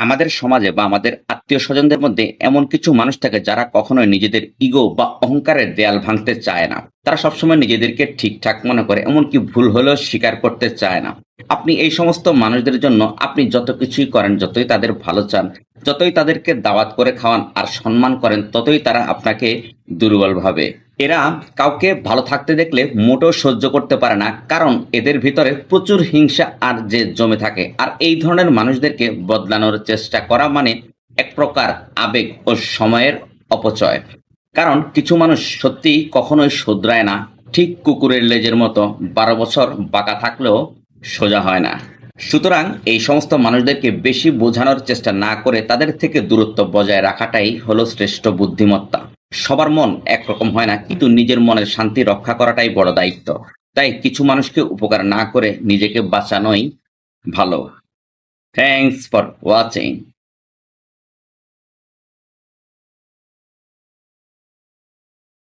আমাদের সমাজে বা আমাদের আত্মীয় স্বজনদের মধ্যে এমন কিছু মানুষ থাকে যারা কখনোই নিজেদের ইগো বা অহংকারের দেয়াল ভাঙতে চায় না। তারা সবসময় নিজেদেরকে ঠিকঠাক মনে করে, এমনকি ভুল হলেও স্বীকার করতে চায় না। আপনি এই সমস্ত মানুষদের জন্য আপনি যত কিছুই করেন, যতই তাদের ভালো চান, যতই তাদেরকে দাওয়াত করে খাওয়ান আর সম্মান করেন, ততই তারা আপনাকে দুর্বল ভাবে। এরা কাউকে ভালো থাকতে দেখলে মোটেও সহ্য করতে পারে না, কারণ এদের ভিতরে প্রচুর হিংসা আর যে জমে থাকে। আর এই ধরনের মানুষদেরকে বদলানোর চেষ্টা করা মানে এক প্রকার আবেগ ও সময়ের অপচয়। কারণ কিছু মানুষ সত্যিই কখনোই শুধরায় না, ঠিক কুকুরের লেজের মতো 12 বছর বাঁকা থাকলেও সোজা হয় না। সুতরাং এই সমস্ত মানুষদেরকে বেশি বোঝানোর চেষ্টা না করে তাদের থেকে দূরত্ব বজায় রাখাটাই হলো শ্রেষ্ঠ বুদ্ধিমত্তা। সবার মন একরকম হয় না, কিন্তু নিজের মনের শান্তি রক্ষা করাটাই বড় দায়িত্ব। তাই কিছু মানুষকে উপকার না করে নিজেকে বাঁচানোই ভালো। Thanks for watching.